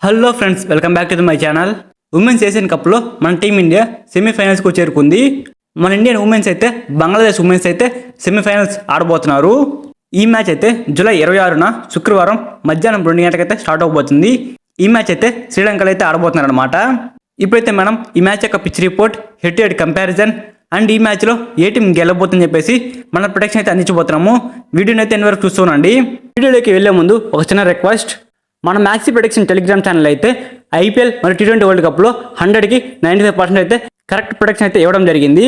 Hello friends, welcome back to my channel. Women's Asian కప్లో మన team India సెమీఫైనల్స్కు చేరుకుంది. మన ఇండియన్ ఉమెన్స్ అయితే బంగ్లాదేశ్ ఉమెన్స్ అయితే సెమీఫైనల్స్ ఆడబోతున్నారు. ఈ మ్యాచ్ అయితే జూలై 26న శుక్రవారం మధ్యాహ్నం 2 గంటలకైతే స్టార్ట్ అవబోతుంది. ఈ మ్యాచ్ అయితే శ్రీలంకలో అయితే ఆడబోతున్నారు అనమాట. ఇప్పుడైతే మనం ఈ మ్యాచ్ యొక్క pitch report, head to head comparison and ఈ మ్యాచ్లో ఏ టీం గెలవబోతుందని చెప్పేసి మన ప్రొటెక్షన్ అయితే అందించబోతున్నాము. వీడియోని అయితే ఎన్ని వరకు చూస్తున్నాండి. వీడియోలోకి వెళ్లే ముందు ఒక చిన్న రిక్వెస్ట్, మన మ్యాక్సీ ప్రొటెక్షన్ టెలిగ్రామ్ ఛానల్ అయితే ఐపీఎల్ మరియు T20 వరల్డ్ కప్లో 100కి 95% అయితే కరెక్ట్ ప్రొటెక్షన్ అయితే ఇవ్వడం జరిగింది.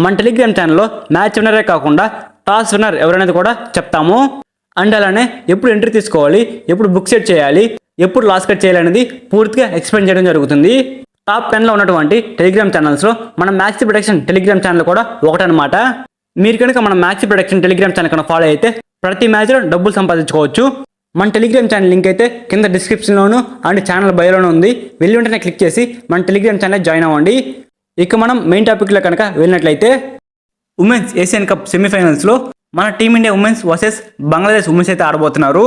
మన టెలిగ్రామ్ ఛానల్లో మ్యాచ్ విన్నరే కాకుండా టాస్ విన్నర్ ఎవరైనా కూడా చెప్తాము. అండ్ అలానే ఎప్పుడు ఎంట్రీ తీసుకోవాలి, ఎప్పుడు బుక్ సెట్ చేయాలి, ఎప్పుడు లాస్ కట్ చేయాలనేది పూర్తిగా ఎక్స్ప్లెయిన్ చేయడం జరుగుతుంది. టాప్ 10లో ఉన్నటువంటి టెలిగ్రామ్ ఛానల్స్లో మన మ్యాక్సీ ప్రొటెక్షన్ టెలిగ్రామ్ ఛానల్ కూడా ఒకటనమాట. మీరు కనుక మన మ్యాక్సీ ప్రొటెక్షన్ టెలిగ్రామ్ ఛానల్ కనుక ఫాలో అయితే ప్రతి మ్యాచ్లో డబ్బులు సంపాదించుకోవచ్చు. మన టెలిగ్రామ్ ఛానల్ లింక్ అయితే కింద డిస్క్రిప్షన్లోను అండ్ ఛానల్ బయోలోనూ ఉంది. వెళ్ళి వెంటనే క్లిక్ చేసి మన టెలిగ్రామ్ ఛానల్ జాయిన్ అవ్వండి. ఇక మనం మెయిన్ టాపిక్లో కనుక వెళ్ళినట్లయితే, ఉమెన్స్ ఏషియన్ కప్ సెమీఫైనల్స్లో మన team India women's versus Bangladesh women's అయితే ఆడబోతున్నారు.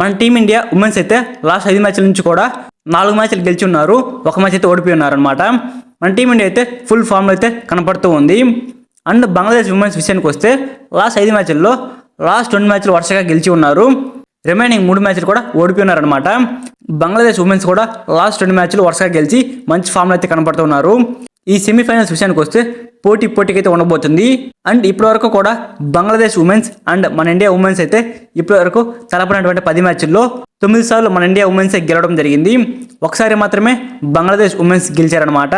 మన టీమిండియా ఉమెన్స్ అయితే లాస్ట్ 5 మ్యాచ్ల నుంచి కూడా 4 మ్యాచ్లు గెలిచి ఉన్నారు, 1 మ్యాచ్ అయితే ఓడిపోయి ఉన్నారు అనమాట. మన టీమిండియా అయితే ఫుల్ ఫామ్లో అయితే కనపడుతూ ఉంది. అండ్ బంగ్లాదేశ్ ఉమెన్స్ విషయానికి వస్తే లాస్ట్ 5 మ్యాచ్ల్లో లాస్ట్ 2 మ్యాచ్లు వరుసగా గెలిచి ఉన్నారు, రిమైనింగ్ 3 మ్యాచ్లు కూడా ఓడిపోయి ఉన్నారనమాట. బంగ్లాదేశ్ ఉమెన్స్ కూడా లాస్ట్ 2 మ్యాచ్లు వరుసగా గెలిచి మంచి ఫామ్లో అయితే కనపడుతున్నారు. ఈ సెమీఫైనల్స్ విషయానికి వస్తే పోటీకైతే ఉండబోతుంది. అండ్ ఇప్పటివరకు కూడా బంగ్లాదేశ్ ఉమెన్స్ అండ్ మన ఇండియా ఉమెన్స్ అయితే ఇప్పటివరకు తలపడినటువంటి 10 మ్యాచ్ల్లో 9 సార్లు మన ఇండియా ఉమెన్స్ గెలవడం జరిగింది. ఒకసారి మాత్రమే బంగ్లాదేశ్ ఉమెన్స్ గెలిచారనమాట.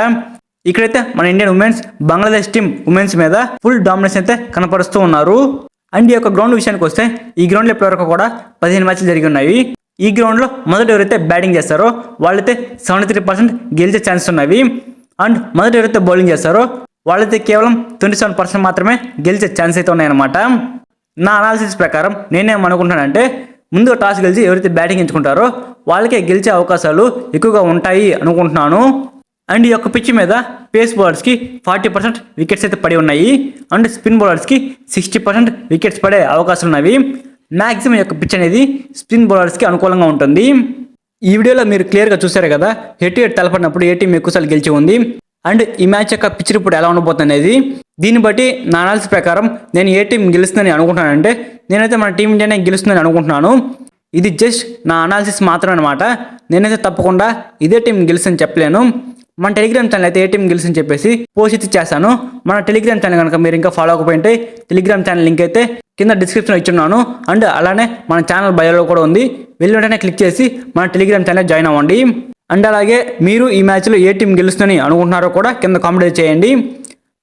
ఇక్కడైతే మన Indian women's Bangladesh team women's మీద ఫుల్ డామినేషన్ అయితే కనపరుస్తూ ఉన్నారు. అండ్ ఈ యొక్క గ్రౌండ్ విషయానికి వస్తే ఈ గ్రౌండ్లో ఇప్పటివరకు కూడా 15 మ్యాచ్లు జరిగి ఉన్నాయి. ఈ గ్రౌండ్లో మొదట ఎవరైతే బ్యాటింగ్ చేస్తారో వాళ్ళైతే 73% గెలిచే ఛాన్స్ ఉన్నవి. అండ్ మొదట ఎవరైతే బౌలింగ్ చేస్తారో వాళ్ళైతే కేవలం 27% మాత్రమే గెలిచే ఛాన్స్ అయితే ఉన్నాయన్నమాట. నా అనాలిసిస్ ప్రకారం నేనేమనుకుంటున్నానంటే, ముందు టాస్ గెలిచి ఎవరైతే బ్యాటింగ్ ఎంచుకుంటారో వాళ్ళకే గెలిచే అవకాశాలు ఎక్కువగా ఉంటాయి అనుకుంటున్నాను. అండ్ ఈ యొక్క పిచ్ మీద పేస్ బౌలర్స్కి 40% వికెట్స్ అయితే పడి ఉన్నాయి. అండ్ స్పిన్ బౌలర్స్కి 60% వికెట్స్ పడే అవకాశాలు ఉన్నవి. మ్యాక్సిమం యొక్క పిచ్ అనేది స్పిన్ బౌలర్స్కి అనుకూలంగా ఉంటుంది. ఈ వీడియోలో మీరు క్లియర్గా చూసారు కదా, హెడ్ టు హెడ్ తలపడినప్పుడు ఏ టీం ఎక్కువసార్లు గెలిచి ఉంది. అండ్ ఈ మ్యాచ్ యొక్క పిచ్ రిపోర్ట్ ఎలా ఉండబోతుంది అనేది, దీన్ని బట్టి నా అనాలిసిస్ ప్రకారం నేను ఏ టీం గెలుస్తుందని అనుకుంటున్నానంటే, నేనైతే మన టీం ఇండియానే గెలుస్తుందని అనుకుంటున్నాను. ఇది జస్ట్ నా అనాలిసిస్ మాత్రం అనమాట. నేనైతే తప్పకుండా ఇదే టీం గెలుస్తుందని చెప్పలేను. మన టెలిగ్రామ్ ఛానల్ అయితే ఏ టీం గెలిచిందని చెప్పేసి పోస్ట్ చేశాను. మన టెలిగ్రామ్ ఛానల్ కనుక మీరు ఇంకా ఫాలో అవ్వకపోయింటే టెలిగ్రామ్ ఛానల్ లింక్ అయితే కింద డిస్క్రిప్షన్లో ఇచ్చున్నాను. అండ్ అలానే మన ఛానల్ బయోలో కూడా ఉంది. వెళ్ళి వెంటనే క్లిక్ చేసి మన టెలిగ్రామ్ ఛానల్ జాయిన్ అవ్వండి. అండ్ అలాగే మీరు ఈ మ్యాచ్లో ఏ టీం గెలుస్తుందని అనుకుంటున్నారో కూడా కింద కామెంట్ చేయండి.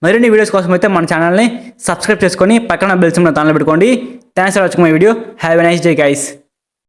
మరిన్ని వీడియోస్ కోసం అయితే మన ఛానల్ని సబ్స్క్రైబ్ చేసుకొని పక్కన బెల్ సింబల్ ఆన్లో పెట్టుకోండి. Thanks for watching my video. Have a nice day guys.